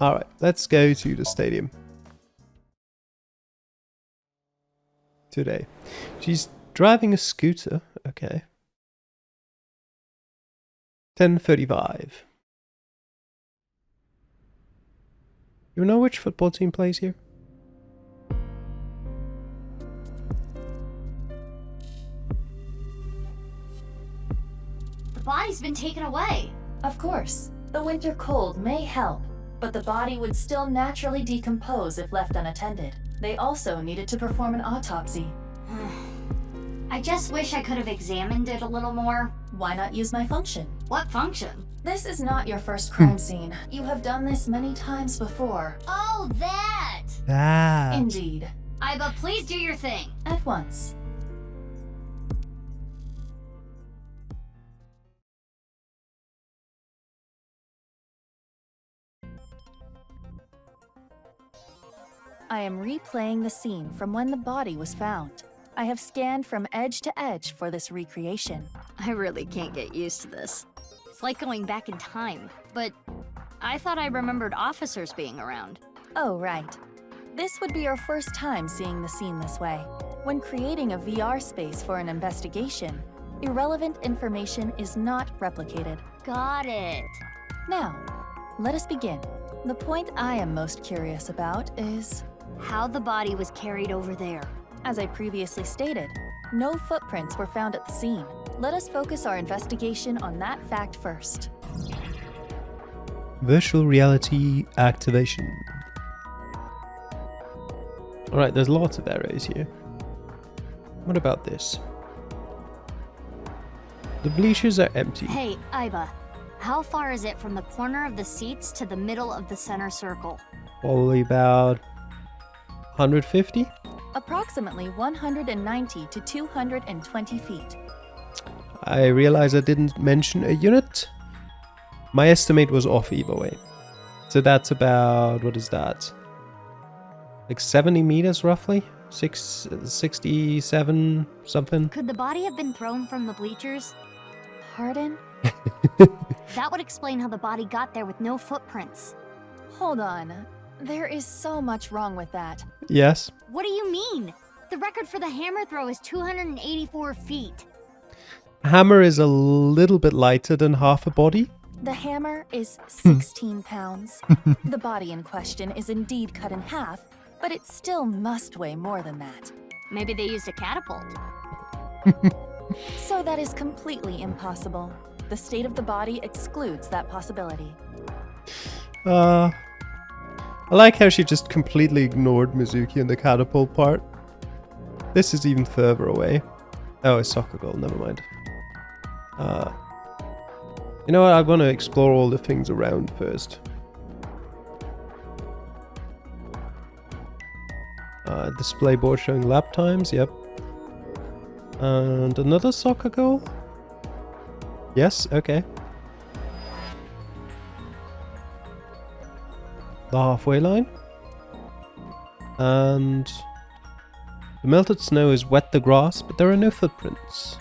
Alright, let's go to the stadium. Today. She's driving a scooter. Okay. 10:35. You know which football team plays here? The body's been taken away. Of course, the winter cold may help, but the body would still naturally decompose if left unattended. They also needed to perform an autopsy. I just wish I could have examined it a little more. Why not use my function? What function? This is not your first crime scene. You have done this many times before. Oh, that! Ah. Indeed. Aiba, please do your thing. At once. I am replaying the scene from when the body was found. I have scanned from edge to edge for this recreation. I really can't get used to this. It's like going back in time, but I thought I remembered officers being around. Oh, right. This would be your first time seeing the scene this way. When creating a VR space for an investigation, irrelevant information is not replicated. Got it. Now, let us begin. The point I am most curious about is how the body was carried over there. As I previously stated, no footprints were found at the scene. Let us focus our investigation on that fact first. Virtual reality activation. Alright, there's lots of arrows here. What about this? The bleachers are empty. Hey, Aiba, how far is it from the corner of the seats to the middle of the center circle? Probably about 150? Approximately 190 to 220 feet. I realize I didn't mention a unit. My estimate was off either way. So that's about, what is that? Like 70 meters roughly? 67 something? Could the body have been thrown from the bleachers? Pardon? That would explain how the body got there with no footprints. Hold on. There is so much wrong with that. Yes. What do you mean? The record for the hammer throw is 284 feet. Hammer is a little bit lighter than half a body. The hammer is 16 pounds. The body in question is indeed cut in half, but it still must weigh more than that. Maybe they used a catapult. So that is completely impossible. The state of the body excludes that possibility. I like how she just completely ignored Mizuki and the catapult part. This is even further away. Oh, a soccer goal, never mind. You know what, I want to explore all the things around first. Display board showing lap times, yep. And another soccer goal? Yes, okay. The halfway line. And the melted snow has wet the grass, but there are no footprints.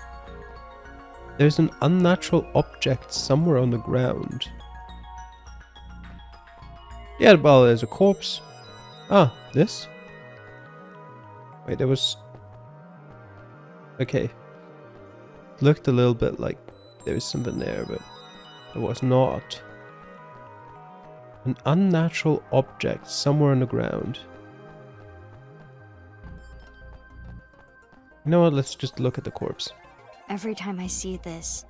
There's an unnatural object somewhere on the ground. Yeah, well, there's a corpse. Ah, this? Wait, there was... Okay. Looked a little bit like there was something there, but it was not. An unnatural object somewhere on the ground. You know what, let's just look at the corpse. Every time I see this,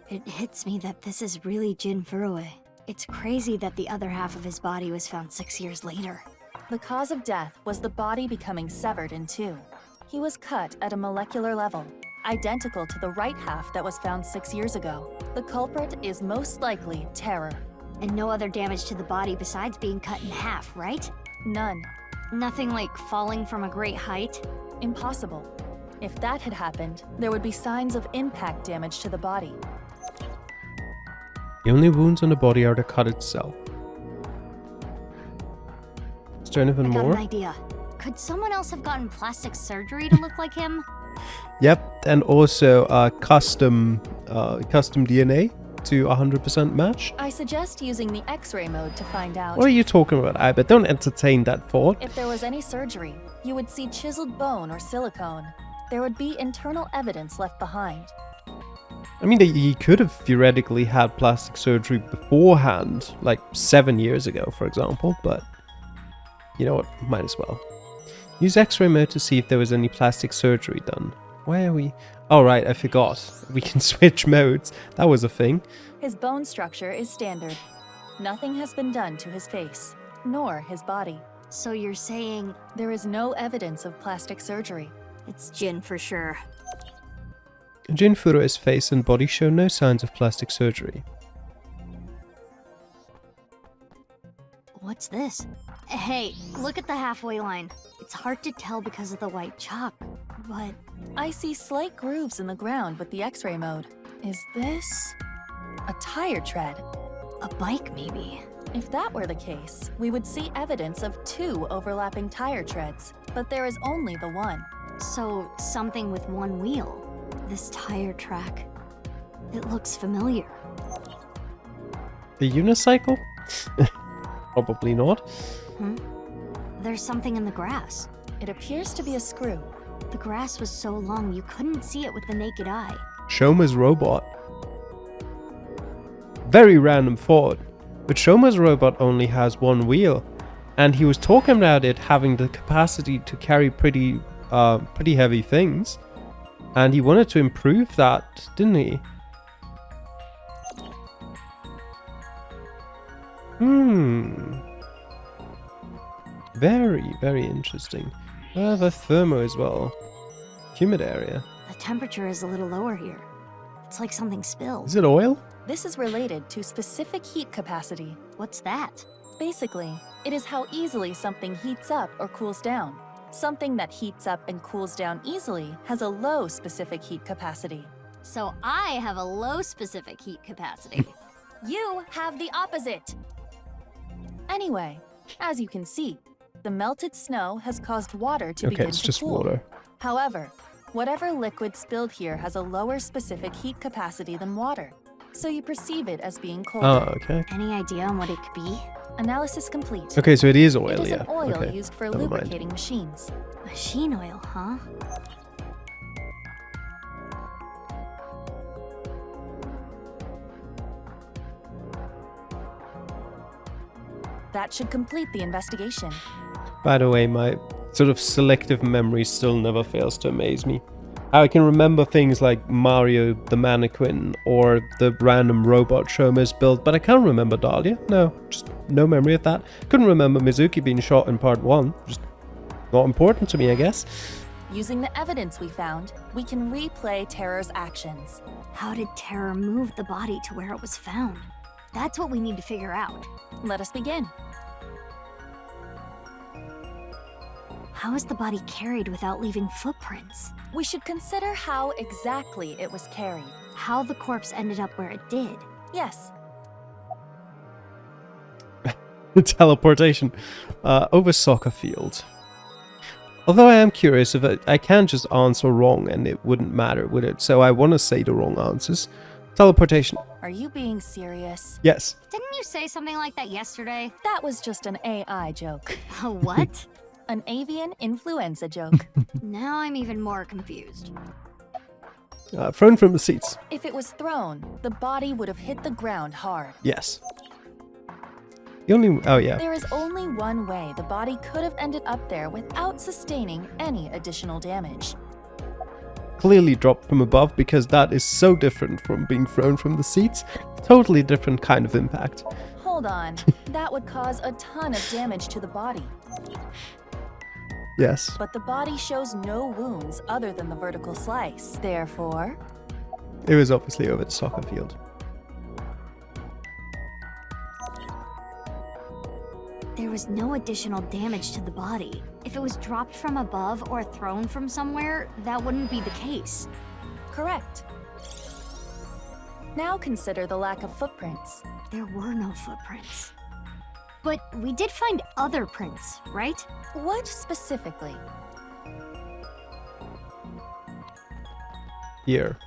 it hits me that this is really Jin Furue. It's crazy that the other half of his body was found 6 years later. The cause of death was the body becoming severed in two. He was cut at a molecular level, identical to the right half that was found 6 years ago. The culprit is most likely terror. And no other damage to the body besides being cut in half, right? None. Nothing like falling from a great height? Impossible. If that had happened, there would be signs of impact damage to the body. The only wounds on the body are the cut itself. Is there anything I got more? an idea. Could someone else have gotten plastic surgery to look like him? Yep, and also custom DNA. to 100% match? I suggest using the X-ray mode to find out. What are you talking about, Aiba? Don't entertain that thought. If there was any surgery, you would see chiseled bone or silicone. There would be internal evidence left behind. I mean, he could have theoretically had plastic surgery beforehand, like 7 years ago, for example, but you know what, might as well. Use X-ray mode to see if there was any plastic surgery done. Where are we? Oh right, I forgot. We can switch modes. That was a thing. His bone structure is standard. Nothing has been done to his face, nor his body. So you're saying There is no evidence of plastic surgery. it's Jin for sure. Jin Furue's face and body show no signs of plastic surgery. What's this? Hey, look at the halfway line. It's hard to tell because of the white chalk, but I see slight grooves in the ground with the X-ray mode. Is this a tire tread? a bike maybe. If that were the case, we would see evidence of 2 overlapping tire treads, but there is only the one. So, something with one wheel. This tire track. It looks familiar. A unicycle? Probably not. There's something in the grass. It appears to be a screw. The grass was so long you couldn't see it with the naked eye. Shoma's robot. Very random thought. But Shoma's robot only has one wheel. And he was talking about it having the capacity to carry pretty heavy things. And he wanted to improve that, didn't he? Very, very interesting. The thermo as well. Humid area. The temperature is a little lower here. It's like something spilled. Is it oil? This is related to specific heat capacity. What's that? Basically, it is how easily something heats up or cools down. Something that heats up and cools down easily has a low specific heat capacity. So I have a low specific heat capacity. You have the opposite! Anyway, as you can see, the melted snow has caused water to Okay, begin it's to just cool. water. However, whatever liquid spilled here has a lower specific heat capacity than water, so you perceive it as being colder. Oh, okay. Any idea on what it could be? Analysis complete. Okay, so it is It oil, is yeah. an oil Okay. used for never mind. lubricating machines. Machine oil, huh? That should complete the investigation. By the way, my sort of selective memory still never fails to amaze me. How I can remember things like Mario the mannequin or the random robot Shoma's built, but I can't remember Dahlia. No, just no memory of that. Couldn't remember Mizuki being shot in part 1. Just not important to me, I guess. Using the evidence we found, we can replay Terror's actions. How did Terror move the body to where it was found? That's what we need to figure out. Let us begin. How is the body carried without leaving footprints? We should consider how exactly it was carried. How the corpse ended up where it did? Yes, Teleportation. Over soccer field. Although I am curious if I can just answer wrong and it wouldn't matter, would it? So I want to say the wrong answers. Teleportation. are you being serious? Yes. Didn't you say something like that yesterday? That was just an AI joke. A what? An avian influenza joke. Now I'm even more confused. Thrown from the seats. If it was thrown, the body would have hit the ground hard. Yes. The only... Oh, yeah. There is only one way the body could have ended up there without sustaining any additional damage. Clearly dropped from above because that is so different from being thrown from the seats. Totally different kind of impact. Hold on, that would cause a ton of damage to the body. Yes. But the body shows no wounds other than the vertical slice. Therefore, It was obviously over the soccer field. There was no additional damage to the body. If it was dropped from above or thrown from somewhere, that wouldn't be the case. correct. Now consider the lack of footprints. There were no footprints. But we did find other prints, right? What specifically? Here.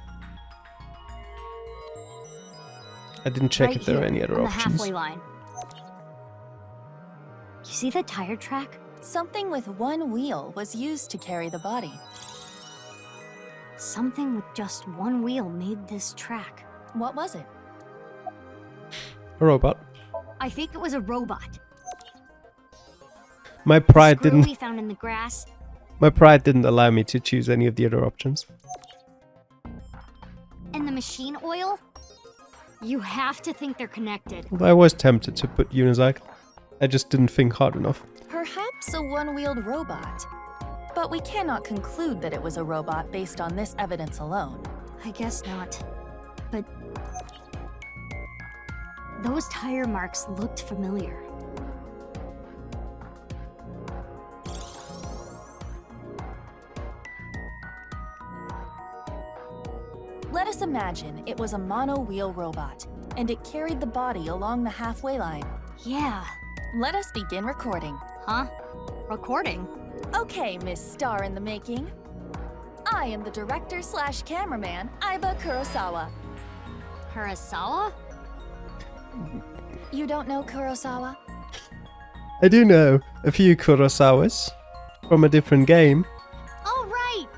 I didn't check Right if there are here, any other on the options. halfway line. You see the tire track? Something with one wheel was used to carry the body. Something with just one wheel made this track. What was it? A robot. I think it was a robot. My The pride screw didn't. we found in the grass. My pride didn't allow me to choose any of the other options. And the machine oil? You have to think they're connected. I was tempted to put unicycle. I just didn't think hard enough. Perhaps a one-wheeled robot. But we cannot conclude that it was a robot based on this evidence alone. I guess not. But those tire marks looked familiar. Let us imagine it was a mono-wheel robot, and it carried the body along the halfway line. Yeah. Let us begin recording. Huh? Recording? Okay, Miss Star in the Making. I am the director/cameraman, Aiba Kurosawa. Kurosawa? You don't know Kurosawa? I do know a few Kurosawas from a different game. Oh, right!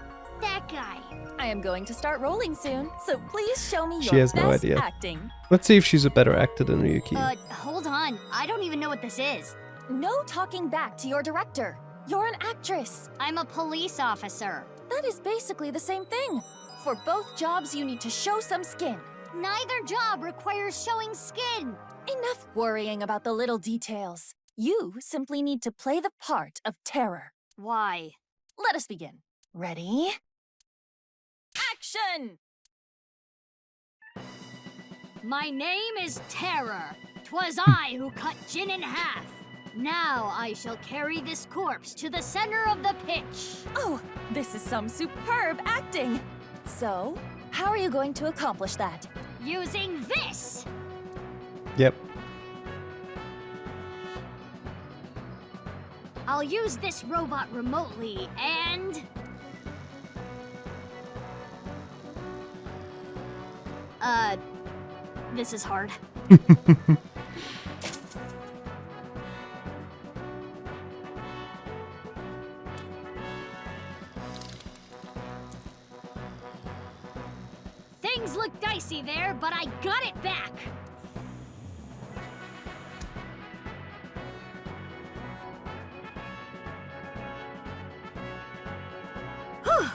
That guy. I am going to start rolling soon, so please show me She your has no best idea. acting. Let's see if she's a better actor than Ryuki. Hold on. I don't even know what this is. No talking back to your director. You're an actress. I'm a police officer. That is basically the same thing. For both jobs, you need to show some skin. Neither job requires showing skin. Enough worrying about the little details. You simply need to play the part of terror. Why? Let us begin. Ready? Action! My name is Terror. 'Twas I who cut Jin in half. Now I shall carry this corpse to the center of the pitch. Oh, this is some superb acting. So, how are you going to accomplish that? Using this! Yep. I'll use this robot remotely and... This is hard. Things look dicey there, but I got it back. Whew.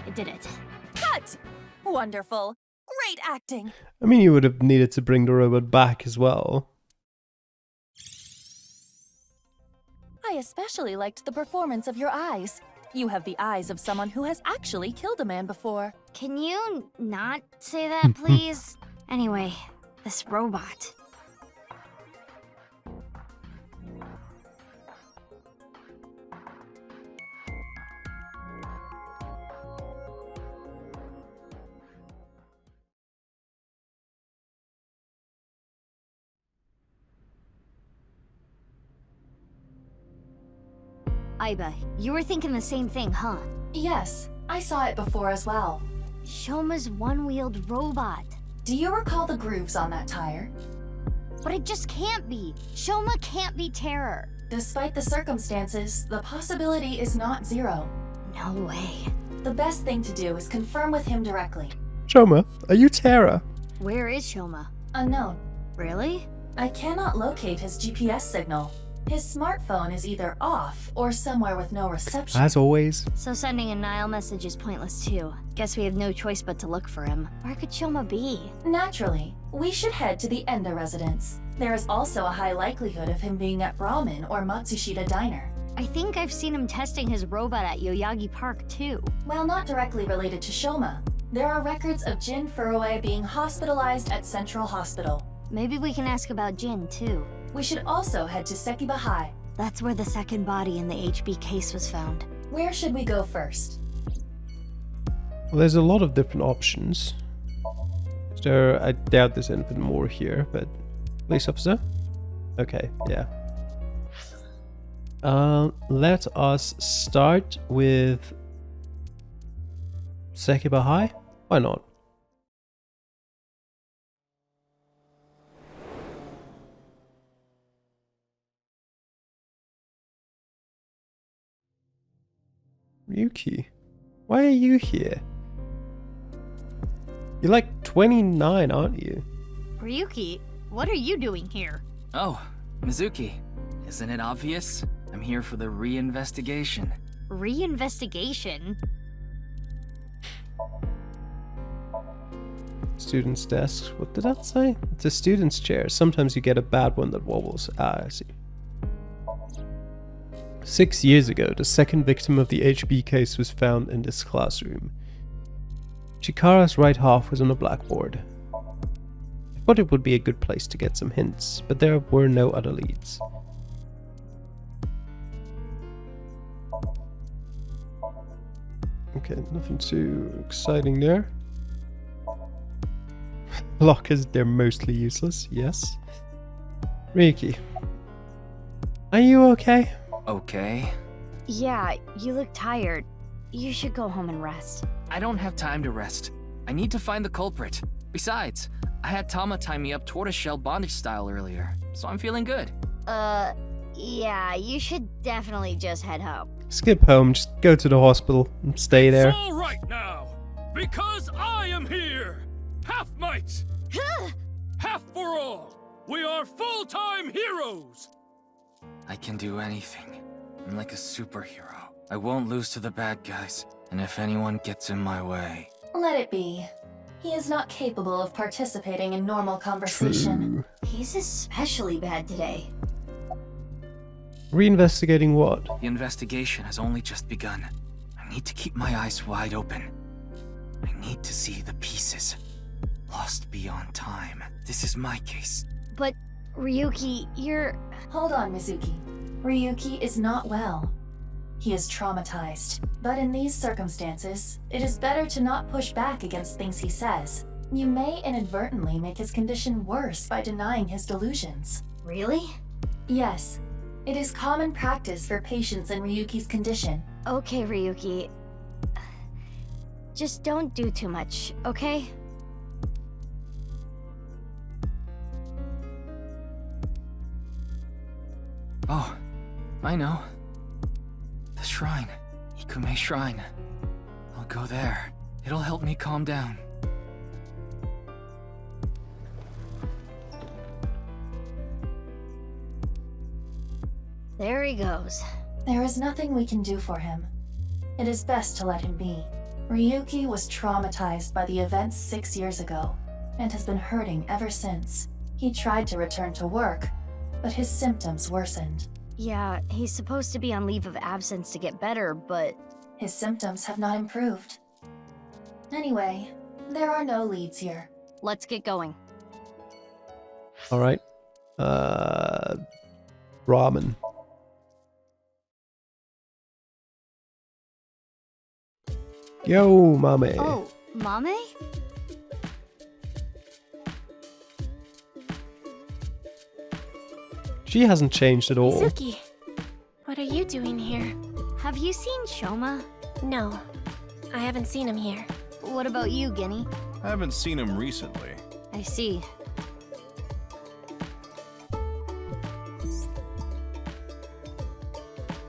I did it. Cut! Wonderful. Great acting. I mean, you would have needed to bring the robot back as well. I especially liked the performance of your eyes. You have the eyes of someone who has actually killed a man before. Can you not say that, please? Anyway, this robot. Aiba, you were thinking the same thing, huh? Yes, I saw it before as well. Shoma's one-wheeled robot. Do you recall the grooves on that tire? But it just can't be. Shoma can't be Terror. Despite the circumstances, the possibility is not zero. No way. The best thing to do is confirm with him directly. Shoma, are you Terra? Where is Shoma? Unknown. Really? I cannot locate his GPS signal. His smartphone is either off or somewhere with no reception. As always. So sending a Nile message is pointless too. Guess we have no choice but to look for him. Where could Shoma be? Naturally, we should head to the Enda residence. There is also a high likelihood of him being at Ramen or Matsushita Diner. I think I've seen him testing his robot at Yoyagi Park too. While not directly related to Shoma, there are records of Jin Furue being hospitalized at Central Hospital. Maybe we can ask about Jin too. We should also head to Sekiba High. That's where the second body in the HB case was found. Where should we go first? Well, there's a lot of different options. So I doubt there's anything more here, but police officer? Okay, yeah. Let us start with Sekiba High. Why not? Ryuki, why are you here? You're like 29, aren't you? Ryuki, what are you doing here? Oh, Mizuki. Isn't it obvious? I'm here for the reinvestigation. Reinvestigation? Student's desk. What did that say? It's a student's chair. Sometimes you get a bad one that wobbles. Ah, I see. 6 years ago, the second victim of the HB case was found in this classroom. Chikara's right half was on a blackboard. I thought it would be a good place to get some hints, but there were no other leads. Okay, nothing too exciting there. Lockers, they're mostly useless, yes. Ryuki, are you okay? Okay. Yeah, you look tired. You should go home and rest. I don't have time to rest. I need to find the culprit. Besides, I had Tama tie me up tortoiseshell bondage style earlier, so I'm feeling good. Yeah, you should definitely just head home. Skip home, just go to the hospital and stay there. It's all right now, because I am here. Half might, half for all. We are full-time heroes. I can do anything. I'm like a superhero. I won't lose to the bad guys, and if anyone gets in my way... Let it be. He is not capable of participating in normal conversation. True. He's especially bad today. Reinvestigating what? The investigation has only just begun. I need to keep my eyes wide open. I need to see the pieces. Lost beyond time. This is my case. But, Ryuki, you're... Hold on, Mizuki. Ryuki is not well. He is traumatized. But in these circumstances, it is better to not push back against things he says. You may inadvertently make his condition worse by denying his delusions. Really? Yes. It is common practice for patients in Ryuki's condition. Okay, Ryuki. Just don't do too much, okay? Oh, I know. The shrine. Ikume Shrine. I'll go there. It'll help me calm down. There he goes. There is nothing we can do for him. It is best to let him be. Ryuki was traumatized by the events 6 years ago, and has been hurting ever since. He tried to return to work, but his symptoms worsened. Yeah, he's supposed to be on leave of absence to get better, but... His symptoms have not improved. Anyway, there are no leads here. Let's get going. Alright. Ramen. Yo, mame. Oh, Mame? She hasn't changed at all. Mizuki, what are you doing here? Have you seen Shoma? No, I haven't seen him here. What about you, Ginny? I haven't seen him recently. I see.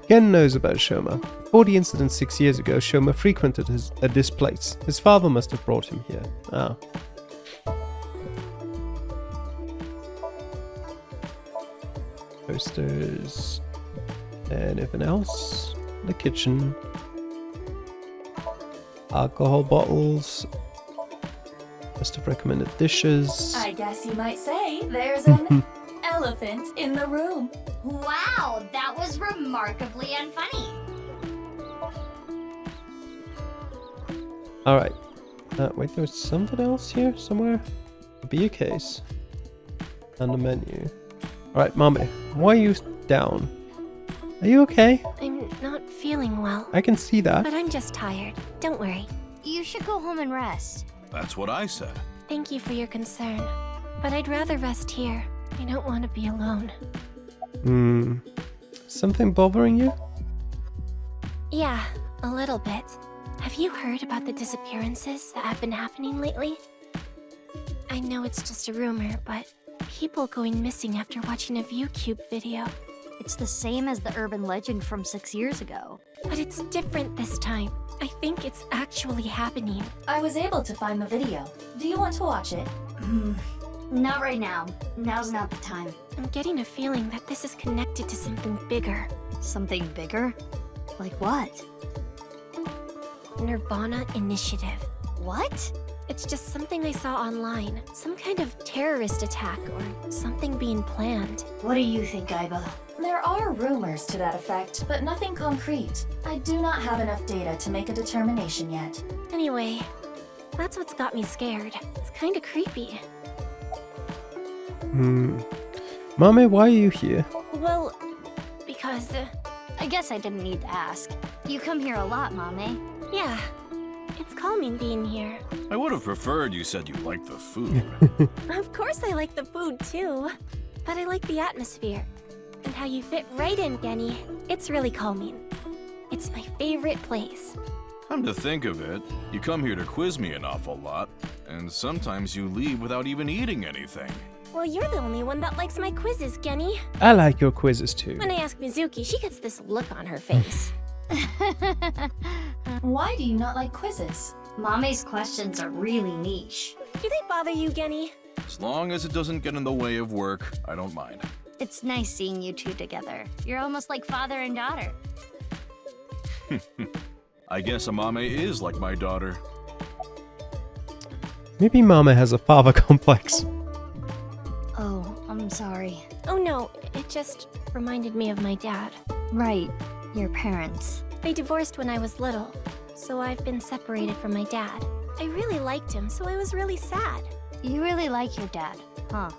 Gen knows about Shoma. Before the incident 6 years ago, Shoma frequented this place. His father must have brought him here. Ah. Posters. Anything else? The kitchen. Alcohol bottles. Must have recommended dishes. I guess you might say there's an elephant in the room. Wow, that was remarkably unfunny. Alright. Wait, there was something else here somewhere? Be a case. And a menu. Alright, Mame, why are you down? Are you okay? I'm not feeling well, I can see that. but I'm just tired. Don't worry. You should go home and rest. That's what I said. Thank you for your concern, but I'd rather rest here. I don't want to be alone. Something bothering you? Yeah, a little bit. Have you heard about the disappearances that have been happening lately? I know it's just a rumor, but people going missing after watching a ViewCube video. It's the same as the urban legend from 6 years ago. But it's different this time. I think it's actually happening. I was able to find the video. Do you want to watch it? Not right now. Now's not the time. I'm getting a feeling that this is connected to something bigger. Something bigger? Like what? nirvanA Initiative. What? It's just something I saw online. Some kind of terrorist attack or something being planned. What do you think, Aiba? There are rumors to that effect, but nothing concrete. I do not have enough data to make a determination yet. Anyway, that's what's got me scared. It's kinda creepy. Mame, why are you here? Well, because, I guess I didn't need to ask. You come here a lot, Mame. yeah, it's calming being here. I would have preferred you said you liked the food. Of course I like the food too, but I like the atmosphere. And how you fit right in, Genny. It's really calming. It's my favorite place. Come to think of it, you come here to quiz me an awful lot, and sometimes you leave without even eating anything. Well, you're the only one that likes my quizzes, Genny. I like your quizzes too. When I ask Mizuki, she gets this look on her face. Why do you not like quizzes? Mame's questions are really niche. Do they bother you, Genny? As long as it doesn't get in the way of work, I don't mind. It's nice seeing you two together. You're almost like father and daughter. I guess Amame is like my daughter. Maybe Mame has a father complex. Oh, I'm sorry. Oh no, it just reminded me of my dad. Right, your parents. They divorced when I was little, so I've been separated from my dad. I really liked him, so I was really sad. You really like your dad, huh?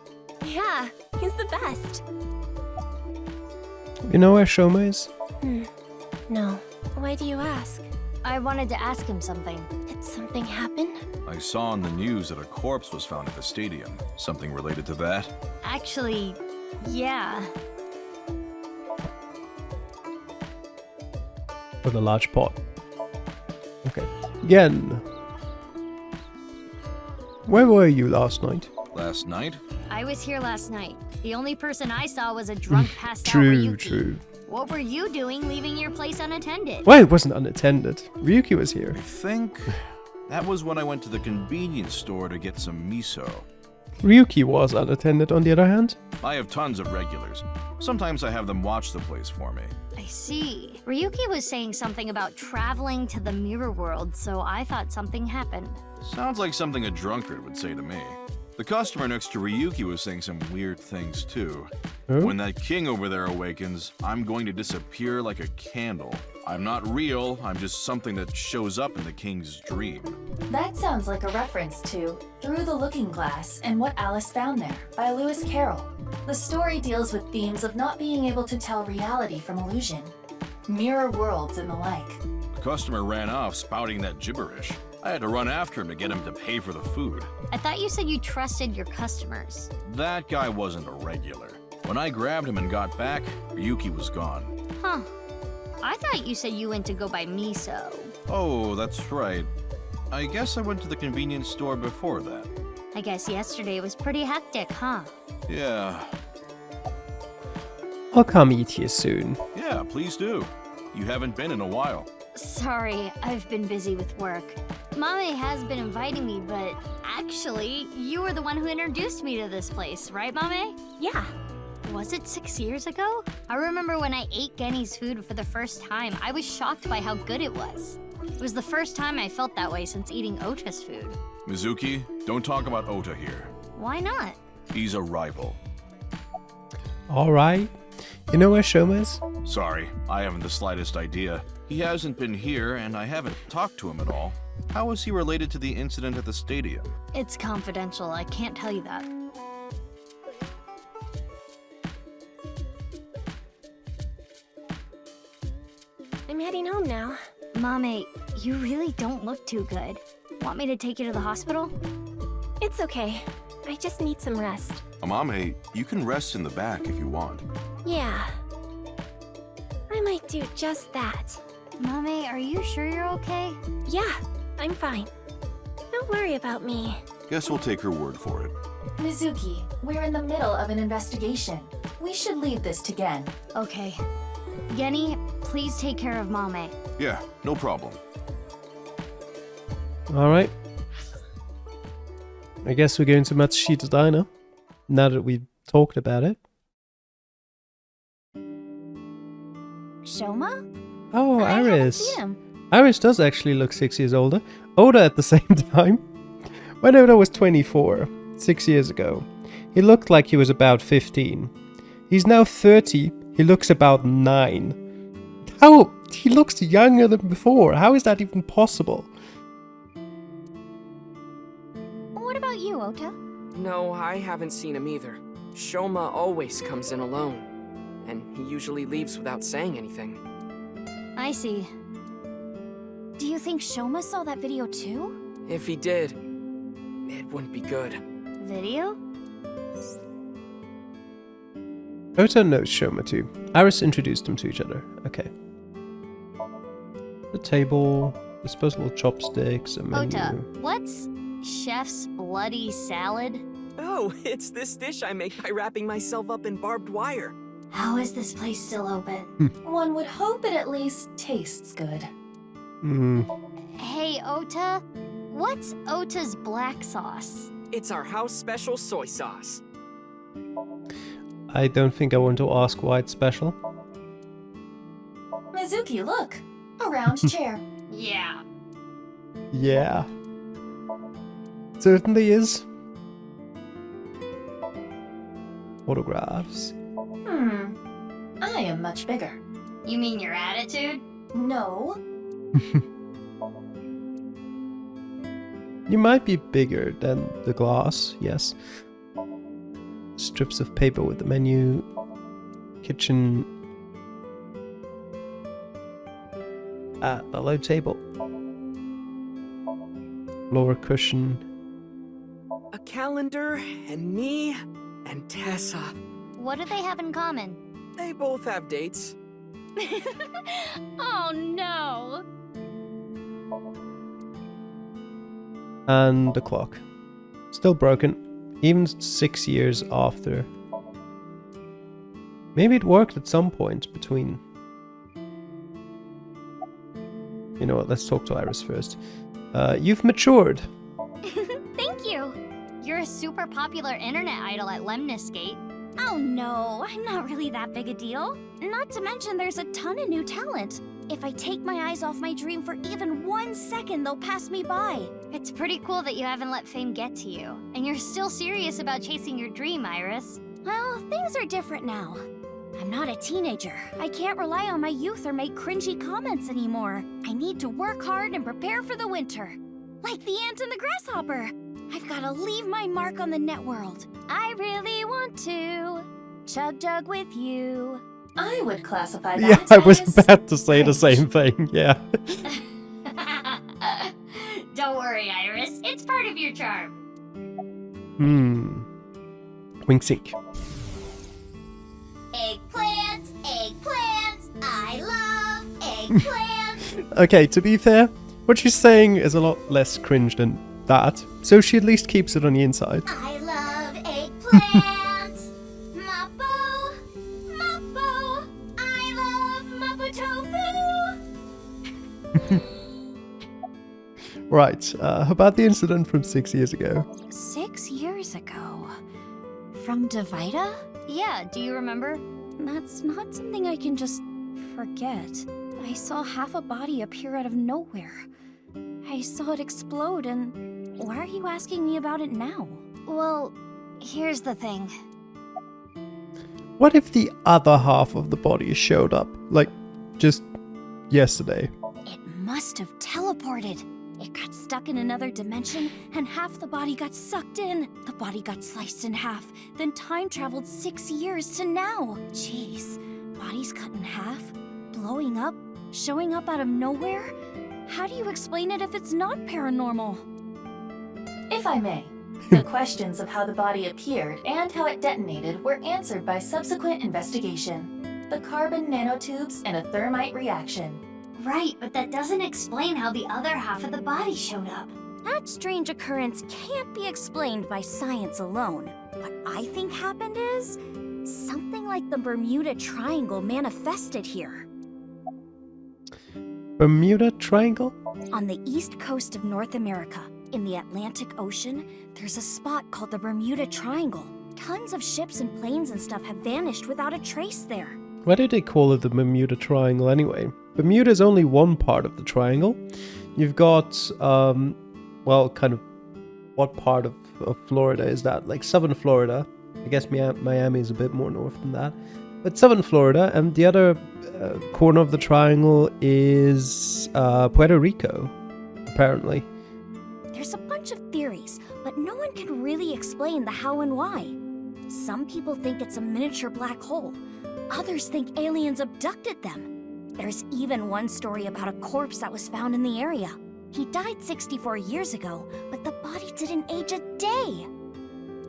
Yeah, he's the best. You know where Shoma is? No. Why do you ask? I wanted to ask him something. Did something happen? I saw on the news that a corpse was found at the stadium. Something related to that? Actually, yeah. With a large pot. Okay. Again. Where were you last night? Last night? I was here last night. The only person I saw was a drunk passed out True, Ryuki. true. What were you doing leaving your place unattended? Well, it wasn't unattended. Ryuki was here. I think that was when I went to the convenience store to get some miso. Ryuki was unattended, on the other hand. I have tons of regulars. Sometimes I have them watch the place for me. I see. Ryuki was saying something about traveling to the mirror world, so I thought something happened. Sounds like something a drunkard would say to me. The customer next to Ryuki was saying some weird things too. Oh? When that king over there awakens, I'm going to disappear like a candle. I'm not real, I'm just something that shows up in the king's dream. That sounds like a reference to Through the Looking Glass and What Alice Found There by Lewis Carroll. The story deals with themes of not being able to tell reality from illusion, mirror worlds and the like. The customer ran off spouting that gibberish. I had to run after him to get him to pay for the food. I thought you said you trusted your customers. That guy wasn't a regular. When I grabbed him and got back, Ryuki was gone. Huh. I thought you said you went to go buy miso. Oh, that's right. I guess I went to the convenience store before that. I guess yesterday was pretty hectic, huh? Yeah. I'll come eat you soon. Yeah, please do. You haven't been in a while. Sorry, I've been busy with work. Mame has been inviting me, but actually, you were the one who introduced me to this place, right, Mame? Yeah. Was it 6 years ago? I remember when I ate Genny's food for the first time, I was shocked by how good it was. It was the first time I felt that way since eating Ota's food. Mizuki, don't talk about Ota here. Why not? He's a rival. Alright. You know where Shoma is? Sorry, I haven't the slightest idea. He hasn't been here, and I haven't talked to him at all. How is he related to the incident at the stadium? It's confidential, I can't tell you that. I'm heading home now. Mame, you really don't look too good. Want me to take you to the hospital? It's okay. I just need some rest. Amame, you can rest in the back if you want. Yeah. I might do just that. Mame, are you sure you're okay? Yeah, I'm fine. Don't worry about me. Guess we'll take her word for it. Mizuki, we're in the middle of an investigation. We should leave this to Gen. Okay. Genny, please take care of Mame. Yeah, no problem. Alright. I guess we're going to Matsushita Diner, now that we've talked about it. Shoma? Oh, I haven't Iris. seen him. Iris does actually look 6 years older. Older at the same time. When Oda was 24, 6 years ago, he looked like he was about 15. He's now 30. He looks about 9. How? He looks younger than before. How is that even possible? What about you, Ota? No, I haven't seen him either. Shoma always comes in alone, and he usually leaves without saying anything. I see. Do you think Shoma saw that video too? If he did, it wouldn't be good. Video? Ota knows Shoma too. Iris introduced them to each other. Okay. The table, disposable chopsticks, a menu. Ota, what's chef's bloody salad? Oh, it's this dish I make by wrapping myself up in barbed wire. How is this place still open? One would hope it at least tastes good. Hey, Ota, what's Ota's black sauce? It's our house special soy sauce. I don't think I want to ask why it's special. Mizuki, look! A round chair. Yeah. Yeah. Certainly is. Autographs. I am much bigger. You mean your attitude? No. You might be bigger than the glass, yes. Strips of paper with the menu. Kitchen. The low table. Lower cushion. A calendar, and me, and Tessa. What do they have in common? They both have dates. Oh no! And the clock. Still broken, even 6 years after. Maybe it worked at some point between... You know what, let's talk to Iris first. You've matured. Thank you! You're a super popular internet idol at Lemniscate. Oh no, I'm not really that big a deal. Not to mention there's a ton of new talent. If I take my eyes off my dream for even 1 second, they'll pass me by. It's pretty cool that you haven't let fame get to you. And you're still serious about chasing your dream, Iris. Well, things are different now. I'm not a teenager. I can't rely on my youth or make cringy comments anymore. I need to work hard and prepare for the winter. Like the ant and the grasshopper. I've got to leave my mark on the net world. I really want to chug jug with you. I would classify Yeah, that I was as about to say the cringe. same thing, yeah. Don't worry, Iris. It's part of your charm. Wink sync. Eggplants, eggplants, I love eggplants. Okay, to be fair, what she's saying is a lot less cringe than that, so she at least keeps it on the inside. I love eggplants. Mappo, Mappo, I love Mappo tofu. Right, about the incident from 6 years ago. 6 years ago. From Divida? Yeah, do you remember? That's not something I can just forget. I saw half a body appear out of nowhere. I saw it explode, and why are you asking me about it now? Well, here's the thing. What if the other half of the body showed up, like, just yesterday? It must have teleported. It got stuck in another dimension, and half the body got sucked in. The body got sliced in half, then time traveled 6 years to now. Jeez, bodies cut in half, blowing up, showing up out of nowhere? How do you explain it if it's not paranormal? If I may, the questions of how the body appeared and how it detonated were answered by subsequent investigation. The carbon nanotubes and a thermite reaction. Right, but that doesn't explain how the other half of the body showed up. That strange occurrence can't be explained by science alone. What I think happened is, Something like the Bermuda Triangle manifested here. Bermuda Triangle? On the east coast of North America, in the Atlantic Ocean, there's a spot called the Bermuda Triangle. Tons of ships and planes and stuff have vanished without a trace there. Why do they call it the Bermuda Triangle anyway? Bermuda is only one part of the triangle. You've got, well, kind of, what part of Florida is that? Like southern Florida. I guess Miami is a bit more north than that. But southern Florida, and the other corner of the triangle is Puerto Rico, apparently. There's a bunch of theories, but no one can really explain the how and why. Some people think it's a miniature black hole. Others think aliens abducted them. There's even one story about a corpse that was found in the area. He died 64 years ago, but the body didn't age a day.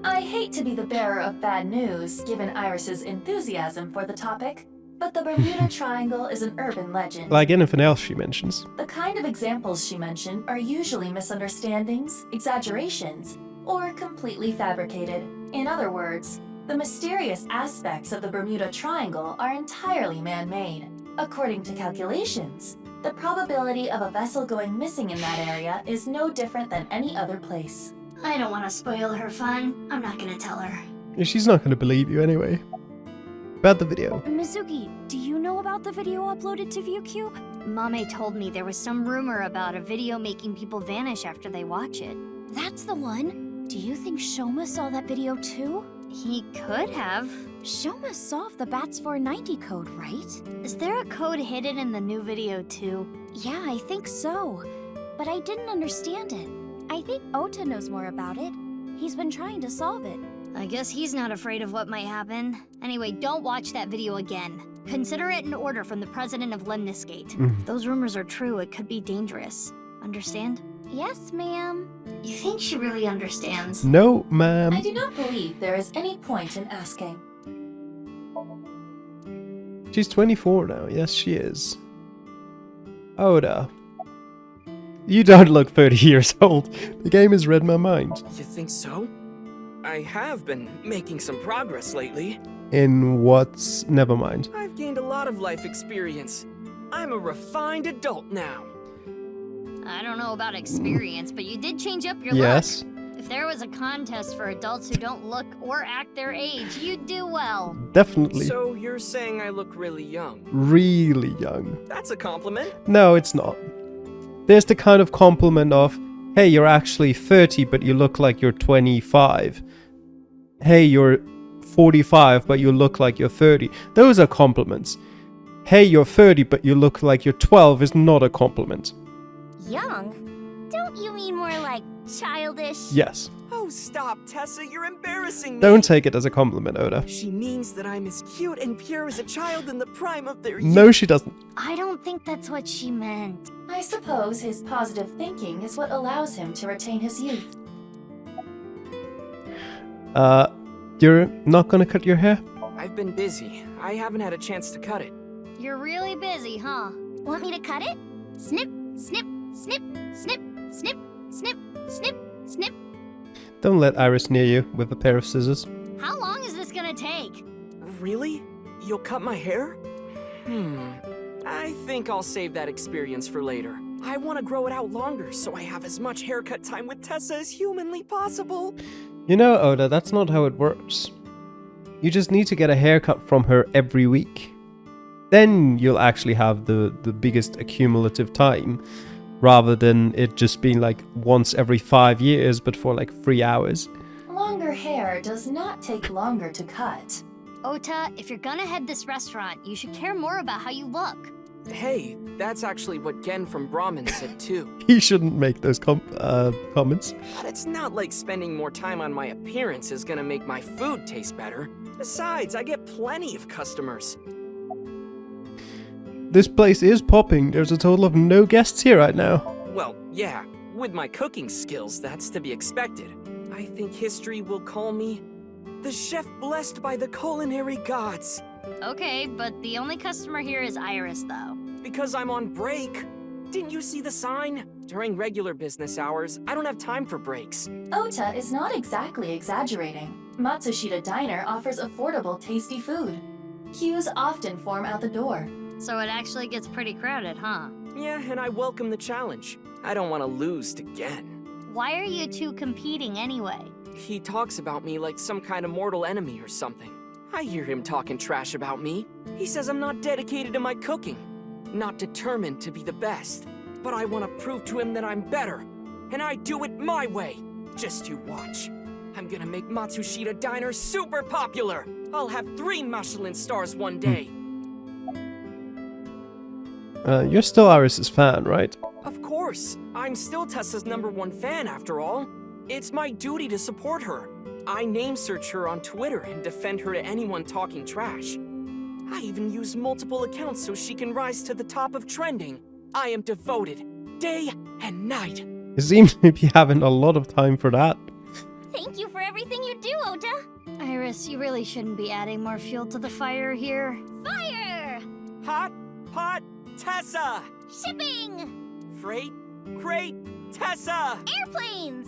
I hate to be the bearer of bad news, given Iris's enthusiasm for the topic, but the Bermuda Triangle is an urban legend. Like anything else she mentions. The kind of examples she mentioned are usually misunderstandings, exaggerations, or completely fabricated. In other words, the mysterious aspects of the Bermuda Triangle are entirely man-made. According to calculations, the probability of a vessel going missing in that area is no different than any other place. I don't want to spoil her fun. I'm not gonna tell her. She's not going to believe you anyway. About the video. Mizuki, do you know about the video uploaded to ViewCube? Mame told me there was some rumor about a video making people vanish after they watch it. That's the one. Do you think Shoma saw that video too? He could have. Shoma solved the BATS 490 code, right? Is there a code hidden in the new video too? Yeah, I think so. But I didn't understand it. I think Ota knows more about it. He's been trying to solve it. I guess he's not afraid of what might happen. Anyway, don't watch that video again. Consider it an order from the president of Lemniscate. If those rumors are true, it could be dangerous. Understand? Yes, ma'am. You think she really understands? No, ma'am. I do not believe there is any point in asking. She's 24 now. Yes, she is. Oda. You don't look 30 years old. The game has read my mind. You think so? I have been making some progress lately. In what's... Never mind. I've gained a lot of life experience. I'm a refined adult now. I don't know about experience, but you did change up your Yes. look. If there was a contest for adults who don't look or act their age, you'd do well. Definitely. So you're saying I look really young? Really young. That's a compliment. No, it's not. There's the kind of compliment of, hey, you're actually 30, but you look like you're 25. Hey, you're 45, but you look like you're 30. Those are compliments. Hey, you're 30, but you look like you're 12 is not a compliment. Young? Don't you mean more like childish? Yes. Oh, stop, Tessa, you're embarrassing me. Don't take it as a compliment, Oda. She means that I'm as cute and pure as a child in the prime of their youth. No, she doesn't. I don't think that's what she meant. I suppose his positive thinking is what allows him to retain his youth. You're not gonna cut your hair? I've been busy. I haven't had a chance to cut it. You're really busy, huh? Want me to cut it? Snip, snip, snip, snip, snip, snip, snip, snip. Don't let Iris near you with a pair of scissors. How long is this gonna take? Really? You'll cut my hair? I think I'll save that experience for later. I want to grow it out longer so I have as much haircut time with Tessa as humanly possible. You know, Oda, that's not how it works. You just need to get a haircut from her every week. Then you'll actually have the biggest accumulative time, rather than it just being like once every 5 years, but for like 3 hours. Longer hair does not take longer to cut. Ota, if you're gonna head this restaurant, you should care more about how you look. Hey, that's actually what Gen from Brahmin said too. He shouldn't make those comments. But it's not like spending more time on my appearance is gonna make my food taste better. Besides, I get plenty of customers. This place is popping. There's a total of no guests here right now. Well, yeah, with my cooking skills, that's to be expected. I think history will call me the chef blessed by the culinary gods. Okay, but the only customer here is Iris, though. Because I'm on break. Didn't you see the sign? During regular business hours, I don't have time for breaks. Ota is not exactly exaggerating. Matsushita Diner offers affordable, tasty food. Queues often form out the door. So it actually gets pretty crowded, huh? Yeah, and I welcome the challenge. I don't want to lose again. Why are you two competing anyway? He talks about me like some kind of mortal enemy or something. I hear him talking trash about me. He says I'm not dedicated to my cooking, not determined to be the best. But I want to prove to him that I'm better, and I do it my way. Just you watch. I'm gonna make Matsushita Diner super popular. I'll have 3 Michelin stars one day. You're still Iris's fan, right? Of course. I'm still Tessa's #1 fan after all. It's my duty to support her. I name search her on Twitter and defend her to anyone talking trash. I even use multiple accounts so she can rise to the top of trending. I am devoted, day and night. You seem to be having a lot of time for that. Thank you for everything you do, Ota. Iris, you really shouldn't be adding more fuel to the fire here. Fire! Hot pot Tessa! Shipping! Freight crate Tessa! Airplanes!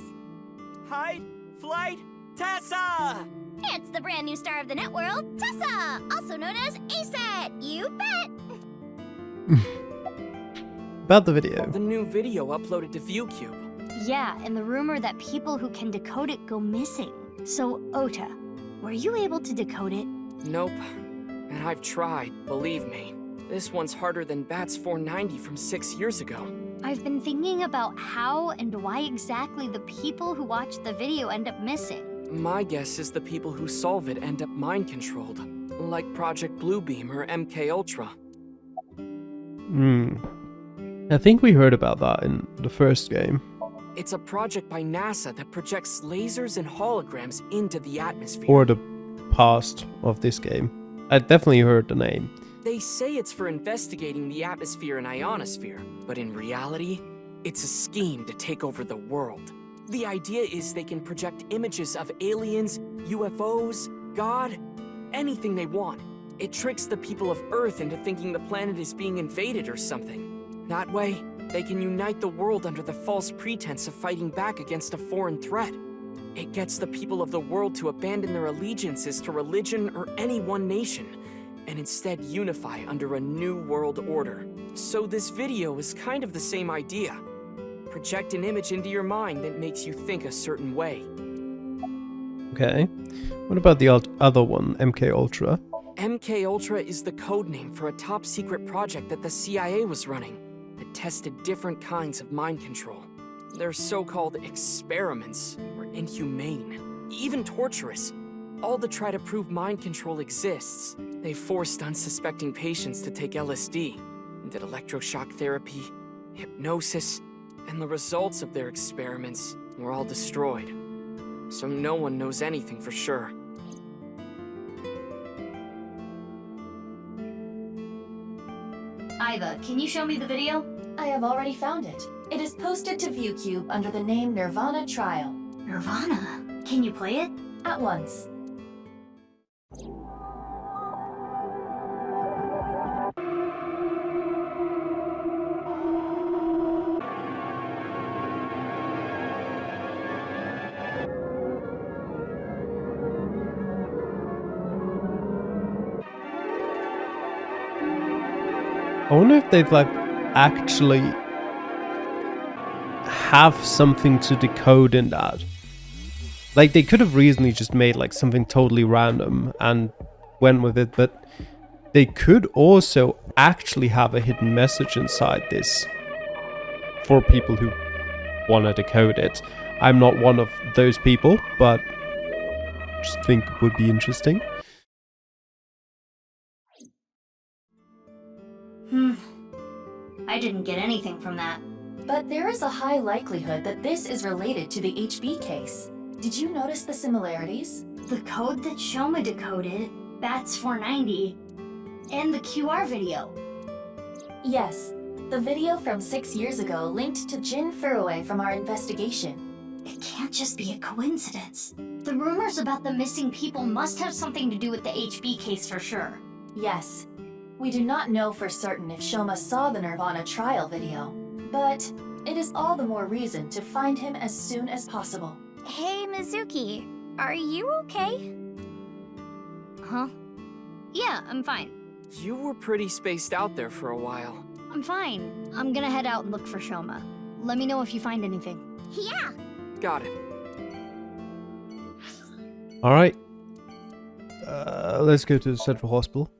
Hide flight Tessa! It's the brand new star of the networld, Tessa, also known as ASAT. You bet! About the video. The new video uploaded to ViewCube. Yeah, and the rumor that people who can decode it go missing. So, Ota, were you able to decode it? Nope. And I've tried, believe me. This one's harder than Bats 490 from 6 years ago. I've been thinking about how and why exactly the people who watched the video end up missing. My guess is the people who solve it end up mind-controlled, like Project Bluebeam or MK Ultra. I think we heard about that in the first game. It's a project by NASA that projects lasers and holograms into the atmosphere. Or the past of this game. I definitely heard the name. They say it's for investigating the atmosphere and ionosphere, but in reality, it's a scheme to take over the world. The idea is they can project images of aliens, UFOs, God, anything they want. It tricks the people of Earth into thinking the planet is being invaded or something. That way, they can unite the world under the false pretense of fighting back against a foreign threat. It gets the people of the world to abandon their allegiances to religion or any one nation, and instead unify under a new world order. So this video is kind of the same idea. Project an image into your mind that makes you think a certain way. Okay. What about the other one, MK Ultra? MK Ultra is the codename for a top-secret project that the CIA was running that tested different kinds of mind control. Their so-called experiments were inhumane, even torturous, all to try to prove mind control exists. They forced unsuspecting patients to take LSD, did electroshock therapy, hypnosis, and the results of their experiments were all destroyed. So no one knows anything for sure. Aiba, can you show me the video? I have already found it. It is posted to ViewCube under the name nirvanA Trial. nirvanA? Can you play it? At once. I wonder if they've like actually have something to decode in that. Like they could have reasonably just made like something totally random and went with it, but they could also actually have a hidden message inside this for people who want to decode it. I'm not one of those people, but just think it would be interesting. I didn't get anything from that. But there is a high likelihood that this is related to the HB case. Did you notice the similarities? The code that Shoma decoded, Bats 490, and the QR video. Yes, the video from 6 years ago linked to Jin Furue from our investigation. It can't just be a coincidence. The rumors about the missing people must have something to do with the HB case for sure. Yes. We do not know for certain if Shoma saw the nirvanA Trial video, but it is all the more reason to find him as soon as possible. Hey, Mizuki. Are you okay? Huh? Yeah, I'm fine. You were pretty spaced out there for a while. I'm fine. I'm gonna head out and look for Shoma. Let me know if you find anything. Yeah. Got it. Alright. Let's go to the Central Hospital.